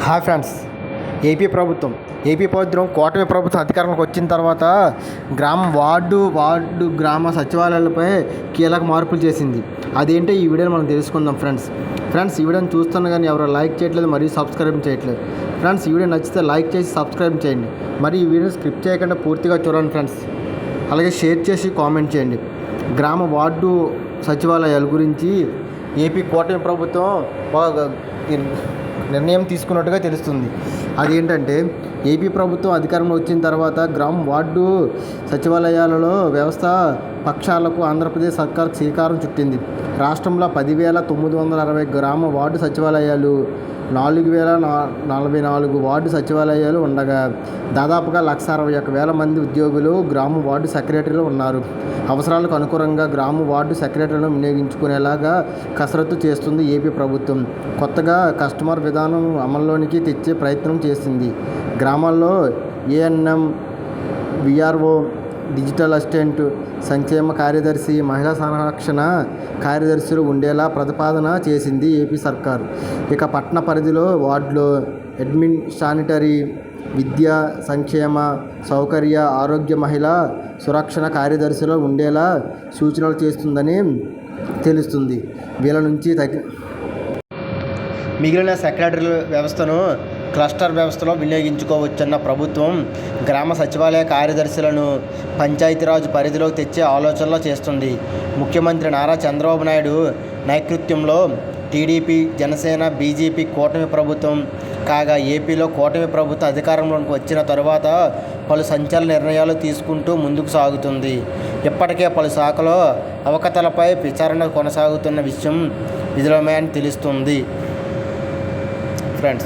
Hi friends, AP ప్రభుత్వం కూటమి ప్రభుత్వం అధికారంలోకి వచ్చిన తర్వాత వార్డు గ్రామ సచివాలయాలపై కీలక మార్పులు చేసింది. అదేంటో ఈ వీడియోని మనం తెలుసుకుందాం ఫ్రెండ్స్ ఈ వీడియోని చూస్తున్నా కానీ ఎవరు లైక్ చేయట్లేదు, మరియు సబ్స్క్రైబ్ చేయట్లేదు. ఫ్రెండ్స్ ఈ వీడియో నచ్చితే లైక్ చేసి సబ్స్క్రైబ్ చేయండి, మరి ఈ వీడియోని స్క్రిప్ట్ చేయకుండా పూర్తిగా చూడండి ఫ్రెండ్స్. అలాగే షేర్ చేసి కామెంట్ చేయండి. వార్డు సచివాలయాల గురించి ఏపీ కూటమి ప్రభుత్వం నిర్ణయం తీసుకున్నట్టుగా తెలుస్తుంది. అదేంటంటే, ఏపీ ప్రభుత్వం అధికారంలో వచ్చిన తర్వాత వార్డు సచివాలయాలలో వ్యవస్థ పక్షాలకు ఆంధ్రప్రదేశ్ సర్కార్ శ్రీకారం చుట్టింది. రాష్ట్రంలో 10,960 గ్రామ వార్డు సచివాలయాలు, 4,044 వార్డు సచివాలయాలు ఉండగా దాదాపుగా 161,000 మంది ఉద్యోగులు వార్డు సెక్రటరీలు ఉన్నారు. అవసరాలకు అనుగుణంగా వార్డు సెక్రటరీలను వినియోగించుకునేలాగా కసరత్తు చేస్తుంది ఏపీ ప్రభుత్వం. కొత్తగా కస్టమర్ విధానం అమల్లోనికి తెచ్చే ప్రయత్నం చేసింది. గ్రామాల్లో ఏఎన్ఎం, విఆర్ఓ, డిజిటల్ అసిస్టెంట్, సంక్షేమ కార్యదర్శి, మహిళా సంరక్షణ కార్యదర్శులు ఉండేలా ప్రతిపాదన చేసింది ఏపీ సర్కారు. ఇక పట్టణ పరిధిలో వార్డులో అడ్మిన్, శానిటరీ, విద్యా, సంక్షేమ, సౌకర్య, ఆరోగ్య, మహిళా సురక్షణ కార్యదర్శులు ఉండేలా సూచనలు చేస్తుందని తెలుస్తుంది. వీళ్ళ నుంచి మిగిలిన సెక్రటరీ వ్యవస్థను క్లస్టర్ వ్యవస్థలో వినియోగించుకోవచ్చన్న ప్రభుత్వం గ్రామ సచివాలయ కార్యదర్శులను పంచాయతీరాజ్ పరిధిలోకి తెచ్చే ఆలోచనలు చేస్తుంది. ముఖ్యమంత్రి నారా చంద్రబాబు నాయుడు నేతృత్వంలో టీడీపీ, జనసేన, బీజేపీ కూటమి ప్రభుత్వం కాగా ఏపీలో కూటమి ప్రభుత్వం అధికారంలోకి వచ్చిన తరువాత పలు సంచలన నిర్ణయాలు తీసుకుంటూ ముందుకు సాగుతుంది. ఇప్పటికే పలు శాఖలో అవకతవకలపై విచారణ కొనసాగుతున్న విషయం విదితమే అని తెలుస్తుంది ఫ్రెండ్స్.